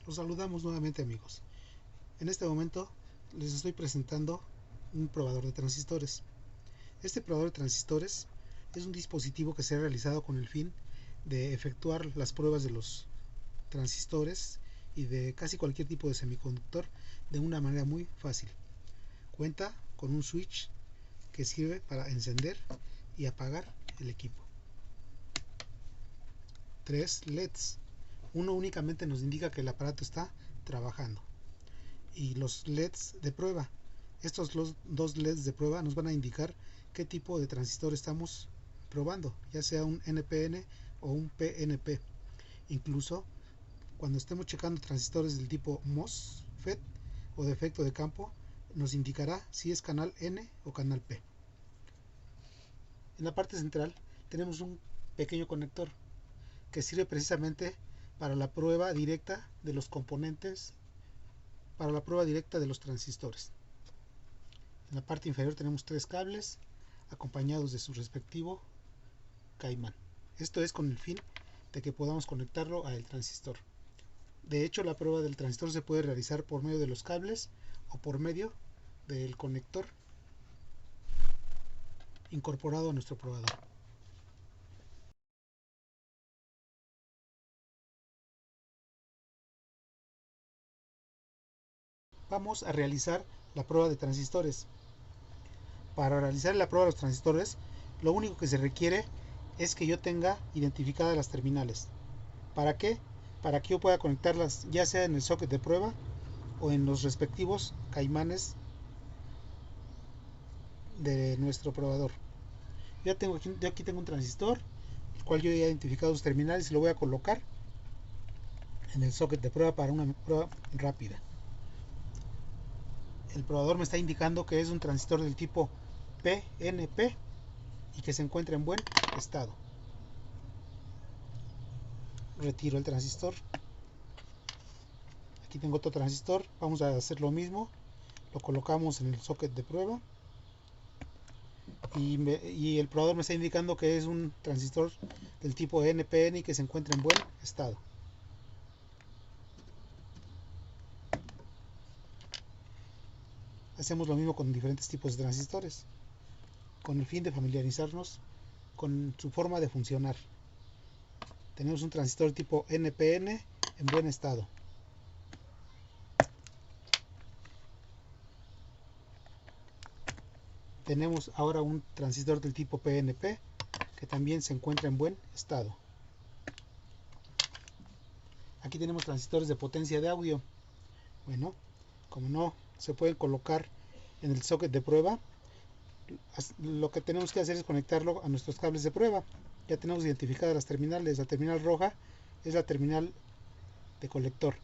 Los saludamos nuevamente, amigos. En este momento les estoy presentando un probador de transistores. Este probador de transistores es un dispositivo que se ha realizado con el fin de efectuar las pruebas de los transistores y de casi cualquier tipo de semiconductor de una manera muy fácil. Cuenta con un switch que sirve para encender y apagar el equipo. 3 LEDs. Uno únicamente nos indica que el aparato está trabajando. Y los LEDs de prueba. Estos dos LEDs de prueba nos van a indicar qué tipo de transistor estamos probando, ya sea un NPN o un PNP. Incluso cuando estemos checando transistores del tipo MOSFET o de efecto de campo, nos indicará si es canal N o canal P. En la parte central tenemos un pequeño conector que sirve precisamente para la prueba directa de los componentes, para la prueba directa de los transistores. En la parte inferior tenemos 3 cables acompañados de su respectivo caimán. Esto es con el fin de que podamos conectarlo al transistor. De hecho, la prueba del transistor se puede realizar por medio de los cables o por medio del conector incorporado a nuestro probador. Vamos a realizar la prueba de transistores. Para realizar la prueba de los transistores, lo único que se requiere es que yo tenga identificadas las terminales. ¿Para qué? Para que yo pueda conectarlas ya sea en el socket de prueba o en los respectivos caimanes de nuestro probador. Yo aquí tengo un transistor, el cual yo he identificado sus terminales y lo voy a colocar en el socket de prueba para una prueba rápida. El probador me está indicando que es un transistor del tipo PNP y que se encuentra en buen estado. Retiro el transistor. Aquí tengo otro transistor. Vamos a hacer lo mismo. Lo colocamos en el socket de prueba. Y el probador me está indicando que es un transistor del tipo NPN y que se encuentra en buen estado. Hacemos lo mismo con diferentes tipos de transistores, con el fin de familiarizarnos con su forma de funcionar. Tenemos un transistor tipo NPN en buen estado. Tenemos ahora un transistor del tipo PNP que también se encuentra en buen estado. Aquí tenemos transistores de potencia de audio. Bueno, como no se pueden colocar en el socket de prueba, lo que tenemos que hacer es conectarlo a nuestros cables de prueba. Ya tenemos identificadas las terminales. La terminal roja es la terminal de colector,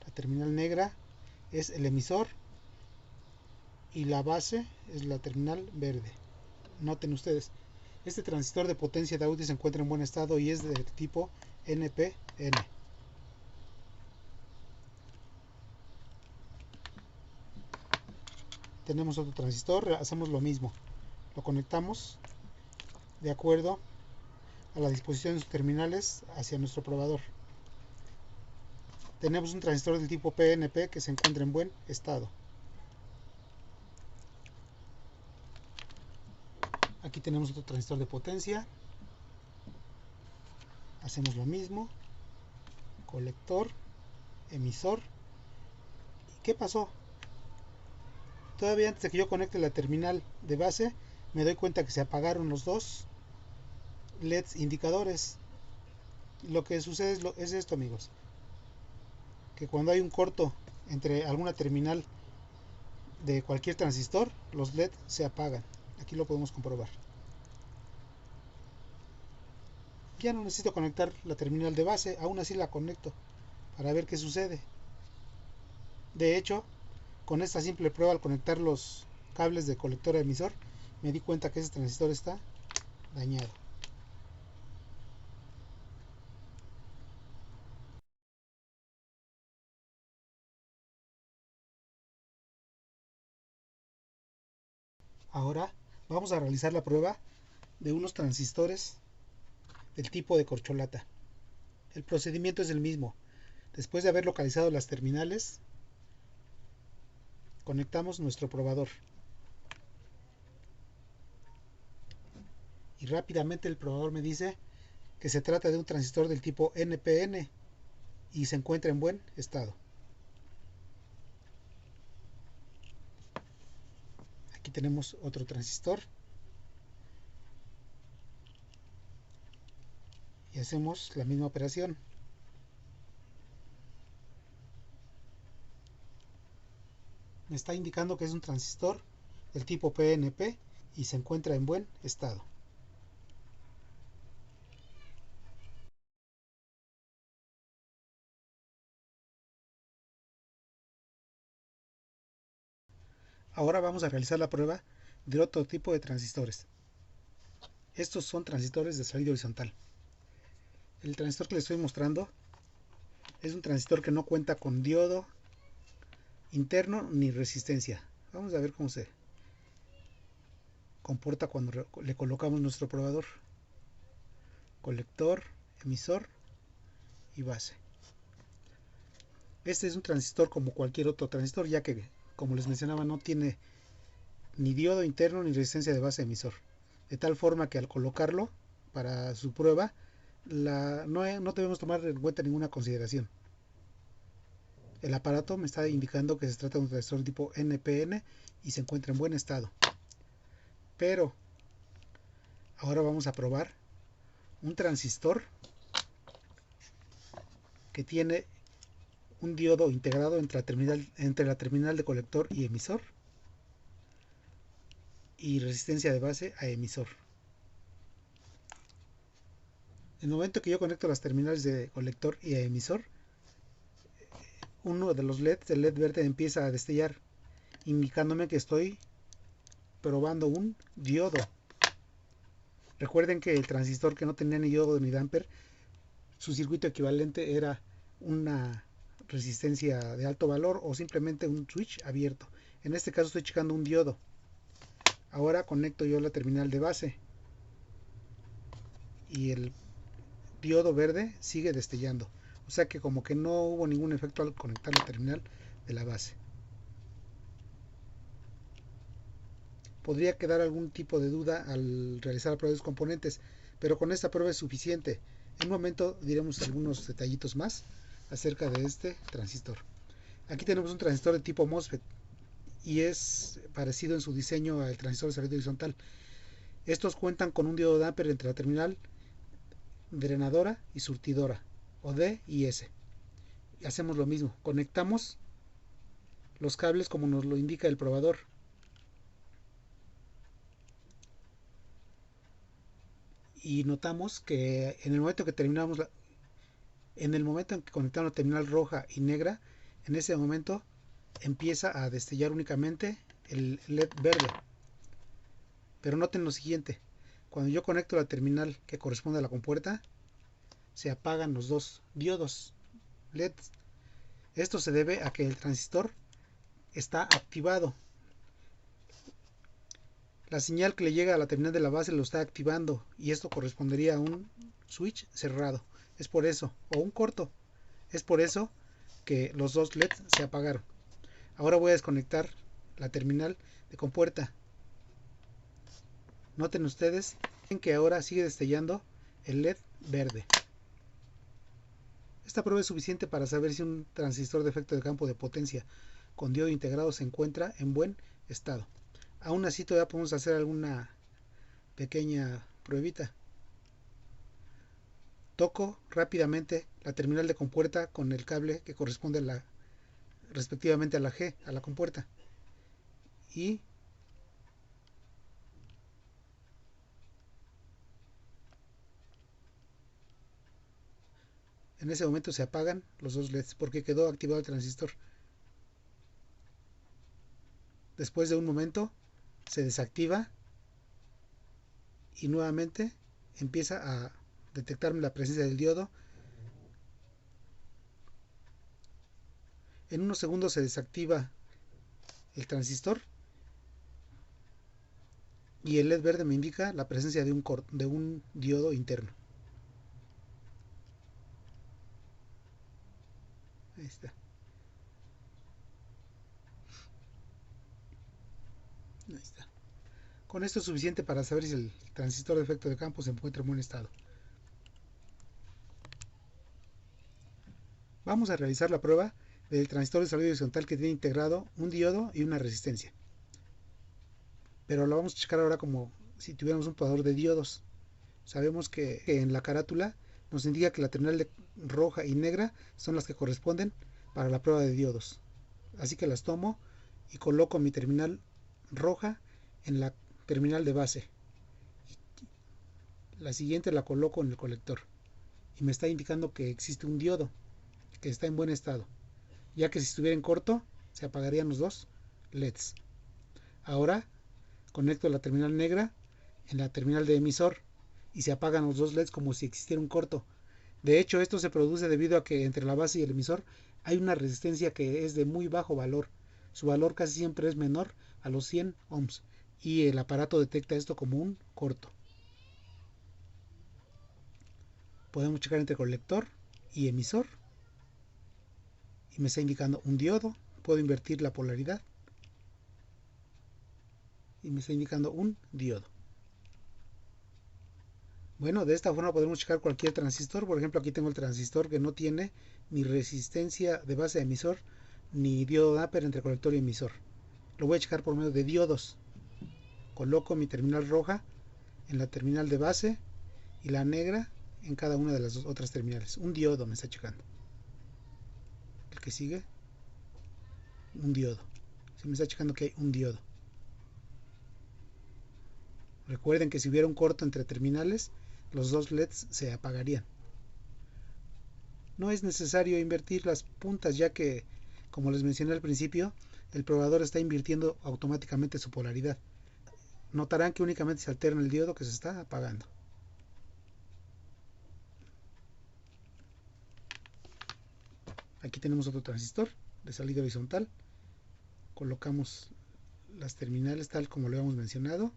la terminal negra es el emisor y la base es la terminal verde. Noten ustedes, este transistor de potencia de audio se encuentra en buen estado y es del tipo NPN. Tenemos otro transistor, hacemos lo mismo, lo conectamos de acuerdo a la disposición de sus terminales hacia nuestro probador. Tenemos un transistor del tipo PNP que se encuentra en buen estado. Aquí tenemos otro transistor de potencia. Hacemos lo mismo. Colector, emisor. ¿Y qué pasó? Todavía antes de que yo conecte la terminal de base, me doy cuenta que se apagaron los dos LEDs indicadores. Lo que sucede es esto, amigos, que cuando hay un corto entre alguna terminal de cualquier transistor, los LED se apagan. Aquí lo podemos comprobar. Ya no necesito conectar la terminal de base, aún así la conecto para ver qué sucede. De hecho, con esta simple prueba, al conectar los cables de colector a emisor, me di cuenta que ese transistor está dañado. Ahora vamos a realizar la prueba de unos transistores del tipo de corcholata. El procedimiento es el mismo. Después de haber localizado las terminales, conectamos nuestro probador. Y rápidamente el probador me dice que se trata de un transistor del tipo NPN y se encuentra en buen estado. Aquí tenemos otro transistor y hacemos la misma operación. Me está indicando que es un transistor del tipo PNP y se encuentra en buen estado. Ahora vamos a realizar la prueba de otro tipo de transistores. Estos son transistores de salida horizontal. El transistor que les estoy mostrando es un transistor que no cuenta con diodo interno ni resistencia. Vamos a ver cómo se comporta cuando le colocamos nuestro probador. Colector, emisor y base. Este es un transistor como cualquier otro transistor, ya que, como les mencionaba, no tiene ni diodo interno ni resistencia de base emisor. De tal forma que al colocarlo para su prueba, no debemos tomar en cuenta ninguna consideración. El aparato me está indicando que se trata de un transistor tipo NPN y se encuentra en buen estado. Pero ahora vamos a probar un transistor que tiene un diodo integrado entre la terminal de colector y emisor y resistencia de base a emisor. En el momento que yo conecto las terminales de colector y a emisor, uno de los LEDs, el LED verde, empieza a destellar, indicándome que estoy probando un diodo. Recuerden que el transistor que no tenía ni diodo ni damper, su circuito equivalente era una resistencia de alto valor o simplemente un switch abierto. En este caso estoy checando un diodo. Ahora conecto yo la terminal de base y el diodo verde sigue destellando. O sea que como que no hubo ningún efecto al conectar la terminal de la base. Podría quedar algún tipo de duda al realizar la prueba de los componentes, pero con esta prueba es suficiente. En un momento diremos algunos detallitos más acerca de este transistor. Aquí tenemos un transistor de tipo MOSFET y es parecido en su diseño al transistor de salida horizontal. Estos cuentan con un diodo damper entre la terminal drenadora y surtidora, o D y S. Y hacemos lo mismo, conectamos los cables como nos lo indica el probador. Y notamos que en el momento en que conectamos la terminal roja y negra, en ese momento empieza a destellar únicamente el LED verde. Pero noten lo siguiente, cuando yo conecto la terminal que corresponde a la compuerta, se apagan los dos diodos LEDs. Esto se debe a que el transistor está activado. La señal que le llega a la terminal de la base lo está activando y esto correspondería a un switch cerrado. Es por eso, o un corto. Es por eso que los dos LEDs se apagaron. Ahora voy a desconectar la terminal de compuerta. Noten ustedes que ahora sigue destellando el LED verde. Esta prueba es suficiente para saber si un transistor de efecto de campo de potencia con diodo integrado se encuentra en buen estado. Aún así todavía podemos hacer alguna pequeña pruebita. Toco rápidamente la terminal de compuerta con el cable que corresponde respectivamente a la G, a la compuerta. Y en ese momento se apagan los dos LEDs porque quedó activado el transistor. Después de un momento se desactiva y nuevamente empieza a detectarme la presencia del diodo. En unos segundos se desactiva el transistor y el LED verde me indica la presencia de un diodo interno. Ahí está. Ahí está. Con esto es suficiente para saber si el transistor de efecto de campo se encuentra en buen estado. Vamos a realizar la prueba del transistor de salida horizontal que tiene integrado un diodo y una resistencia. Pero lo vamos a checar ahora como si tuviéramos un probador de diodos. Sabemos que en la carátula nos indica que la terminal roja y negra son las que corresponden para la prueba de diodos. Así que las tomo y coloco mi terminal roja en la terminal de base. La siguiente la coloco en el colector y me está indicando que existe un diodo que está en buen estado, ya que si estuviera en corto se apagarían los dos LEDs. Ahora conecto la terminal negra en la terminal de emisor y se apagan los dos LEDs como si existiera un corto. De hecho, esto se produce debido a que entre la base y el emisor hay una resistencia que es de muy bajo valor. Su valor casi siempre es menor a los 100 ohms y el aparato detecta esto como un corto. Podemos checar entre colector y emisor y me está indicando un diodo. Puedo invertir la polaridad y me está indicando un diodo. Bueno, de esta forma podemos checar cualquier transistor. Por ejemplo, aquí tengo el transistor que no tiene ni resistencia de base de emisor ni diodo Doppler entre colector y emisor. Lo voy a checar por medio de diodos. Coloco mi terminal roja en la terminal de base y la negra en cada una de las otras terminales. Un diodo me está checando. El que sigue, un diodo. Se me está checando que hay un diodo. Recuerden que si hubiera un corto entre terminales, los dos LEDs se apagarían. No es necesario invertir las puntas, ya que, como les mencioné al principio, el probador está invirtiendo automáticamente su polaridad. Notarán que únicamente se alterna el diodo que se está apagando. Aquí tenemos otro transistor de salida horizontal. Colocamos las terminales tal como lo habíamos mencionado.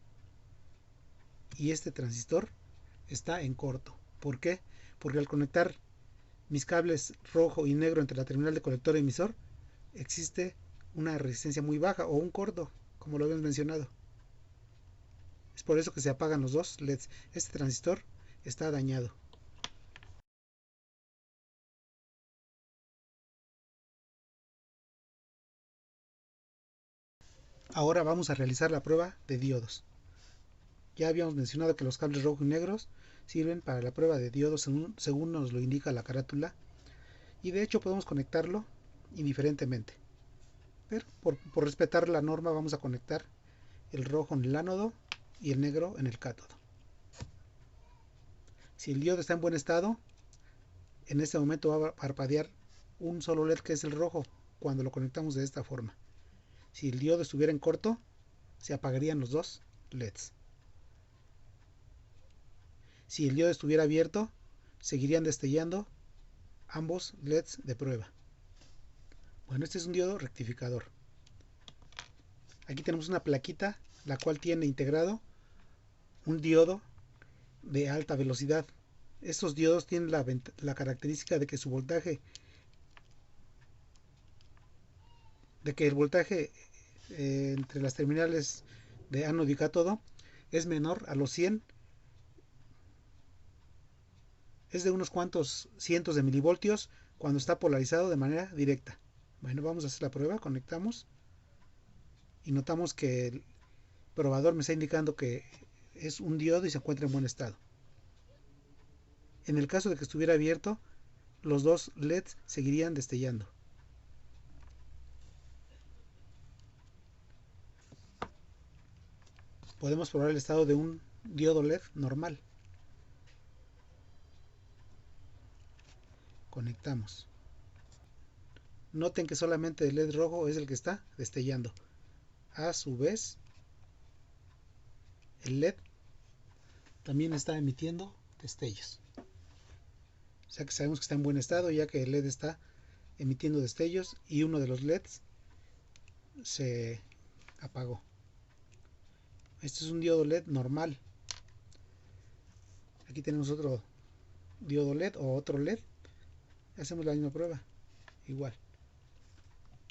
Y este transistor está en corto. ¿Por qué? Porque al conectar mis cables rojo y negro entre la terminal de colector y emisor, existe una resistencia muy baja o un corto, como lo habíamos mencionado. Es por eso que se apagan los dos LEDs. Este transistor está dañado. Ahora vamos a realizar la prueba de diodos. Ya habíamos mencionado que los cables rojo y negros sirven para la prueba de diodos según nos lo indica la carátula, y de hecho podemos conectarlo indiferentemente. Pero por respetar la norma vamos a conectar el rojo en el ánodo y el negro en el cátodo. Si el diodo está en buen estado, en este momento va a parpadear un solo LED que es el rojo cuando lo conectamos de esta forma. Si el diodo estuviera en corto, se apagarían los dos LEDs. Si el diodo estuviera abierto, seguirían destellando ambos LEDs de prueba. Bueno, este es un diodo rectificador. Aquí tenemos una plaquita la cual tiene integrado un diodo de alta velocidad. Estos diodos tienen la característica de que su voltaje, de que el voltaje entre las terminales de ánodo y cátodo es menor a los 100, es de unos cuantos cientos de milivoltios cuando está polarizado de manera directa. Bueno, vamos a hacer la prueba, conectamos y notamos que el probador me está indicando que es un diodo y se encuentra en buen estado. En el caso de que estuviera abierto, los dos LEDs seguirían destellando. Podemos probar el estado de un diodo LED normal. Conectamos. Noten que solamente el LED rojo es el que está destellando. A su vez, el LED también está emitiendo destellos. O sea que sabemos que está en buen estado, ya que el LED está emitiendo destellos y uno de los LEDs se apagó. Este es un diodo LED normal. Aquí tenemos otro diodo LED o otro LED. Hacemos la misma prueba. Igual.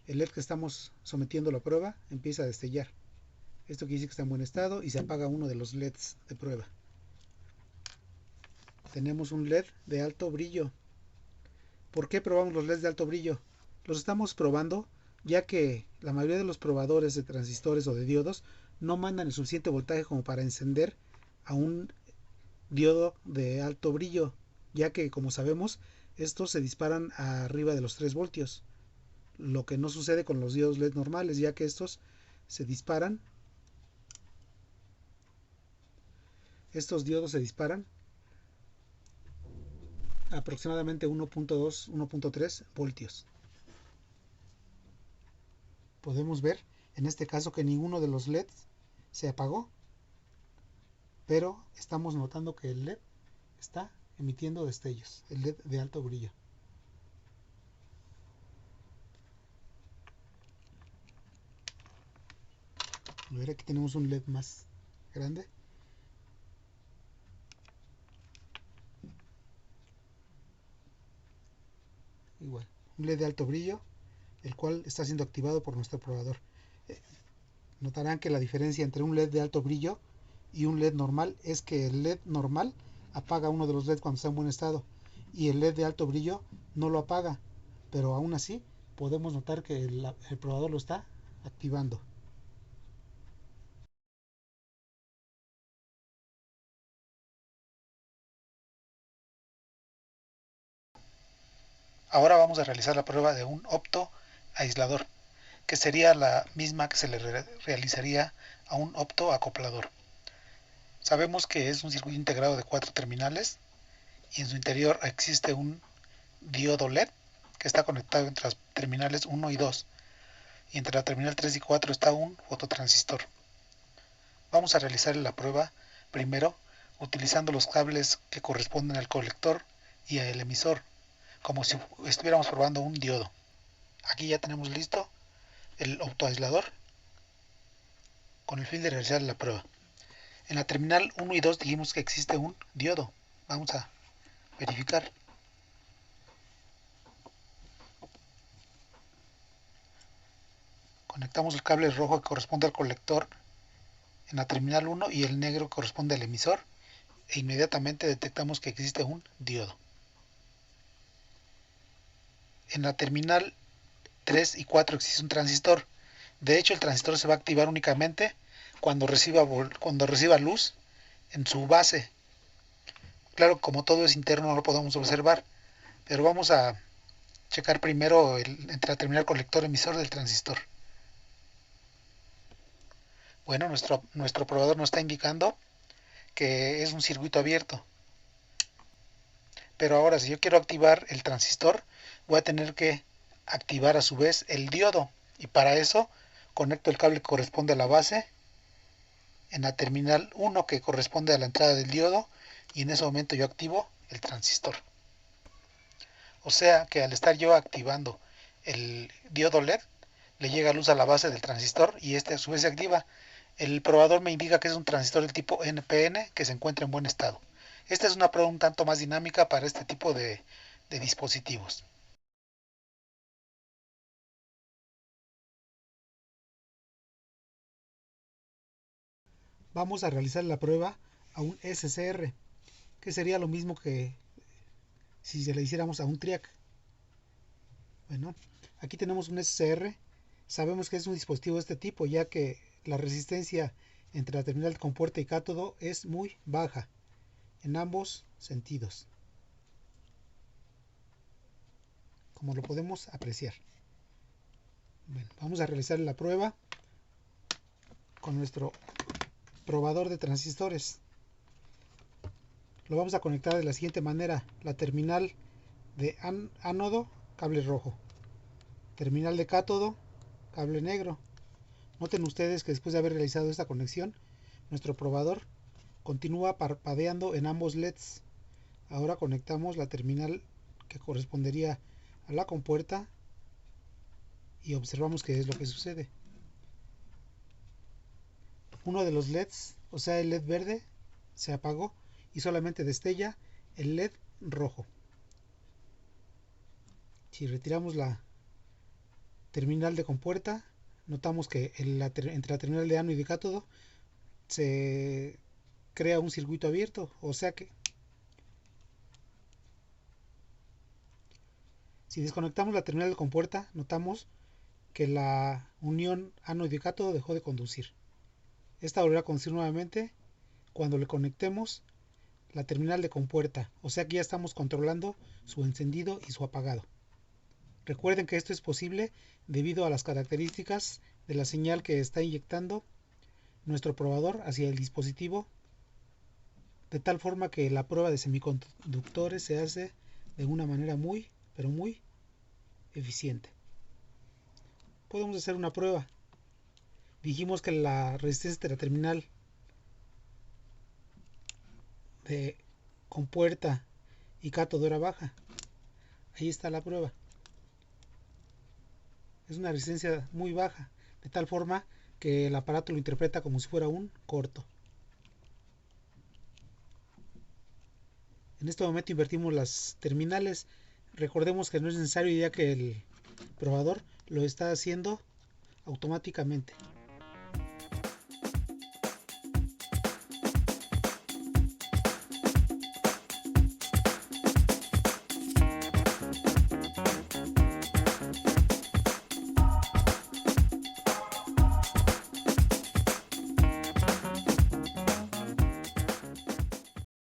El LED que estamos sometiendo a la prueba empieza a destellar. Esto quiere decir que está en buen estado y se apaga uno de los LEDs de prueba. Tenemos un LED de alto brillo. ¿Por qué probamos los LEDs de alto brillo? Los estamos probando ya que la mayoría de los probadores de transistores o de diodos no mandan el suficiente voltaje como para encender a un diodo de alto brillo, ya que, como sabemos, estos se disparan arriba de los 3 voltios, lo que no sucede con los diodos LED normales, ya que estos se disparan, estos diodos se disparan a aproximadamente 1.2, 1.3 voltios. Podemos ver en este caso que ninguno de los LEDs se apagó, pero estamos notando que el LED está emitiendo destellos, el LED de alto brillo. A ver, aquí tenemos un LED más grande. Igual, un LED de alto brillo, el cual está siendo activado por nuestro probador. Notarán que la diferencia entre un LED de alto brillo y un LED normal es que el LED normal apaga uno de los LED cuando está en buen estado y el LED de alto brillo no lo apaga, pero aún así podemos notar que el probador lo está activando. Ahora vamos a realizar la prueba de un opto aislador, que sería la misma que se le realizaría a un opto acoplador. Sabemos que es un circuito integrado de 4 terminales y en su interior existe un diodo LED que está conectado entre las terminales 1 y 2 y entre la terminal 3 y 4 está un fototransistor. Vamos a realizar la prueba primero utilizando los cables que corresponden al colector y al emisor, como si estuviéramos probando un diodo. Aquí ya tenemos listo el autoaislador con el fin de realizar la prueba. En la terminal 1 y 2 dijimos que existe un diodo. Vamos a verificar. Conectamos el cable rojo que corresponde al colector en la terminal 1 y el negro corresponde al emisor e inmediatamente detectamos que existe un diodo. En la terminal 3 y 4 existe un transistor. De hecho, el transistor se va a activar únicamente cuando reciba luz en su base. Claro, como todo es interno no lo podemos observar, pero vamos a checar primero entre la terminal colector emisor del transistor. Bueno, nuestro probador nos está indicando que es un circuito abierto. Pero ahora si yo quiero activar el transistor, voy a tener que activar a su vez el diodo. Y para eso conecto el cable que corresponde a la base en la terminal 1 que corresponde a la entrada del diodo y en ese momento yo activo el transistor. O sea que al estar yo activando el diodo LED, le llega luz a la base del transistor y este a su vez se activa. El probador me indica que es un transistor del tipo NPN que se encuentra en buen estado. Esta es una prueba un tanto más dinámica para este tipo de dispositivos. Vamos a realizar la prueba a un SCR, que sería lo mismo que si se le hiciéramos a un TRIAC. Bueno, aquí tenemos un SCR. Sabemos que es un dispositivo de este tipo, ya que la resistencia entre la terminal con puerta y cátodo es muy baja en ambos sentidos, como lo podemos apreciar. Bueno, vamos a realizar la prueba con nuestro probador de transistores. Lo vamos a conectar de la siguiente manera: la terminal de ánodo, cable rojo; terminal de cátodo, cable negro. Noten ustedes que después de haber realizado esta conexión, nuestro probador Continúa parpadeando en ambos LEDs. Ahora conectamos la terminal que correspondería a la compuerta y observamos qué es lo que sucede. Uno de los LEDs, o sea el LED verde, se apagó y solamente destella el LED rojo. Si retiramos la terminal de compuerta, notamos que entre la terminal de ánodo y de cátodo se crea un circuito abierto, o sea que si desconectamos la terminal de compuerta, notamos que la unión ánodo y cátodo dejó de conducir. Esta volverá a conducir nuevamente cuando le conectemos la terminal de compuerta, o sea que ya estamos controlando su encendido y su apagado. Recuerden que esto es posible debido a las características de la señal que está inyectando nuestro probador hacia el dispositivo, de tal forma que la prueba de semiconductores se hace de una manera muy, pero muy eficiente. Podemos hacer una prueba. Dijimos que la resistencia de la terminal de compuerta y cátodo era baja. Ahí está la prueba. Es una resistencia muy baja, de tal forma que el aparato lo interpreta como si fuera un corto. En este momento invertimos las terminales. Recordemos que no es necesario, ya que el probador lo está haciendo automáticamente.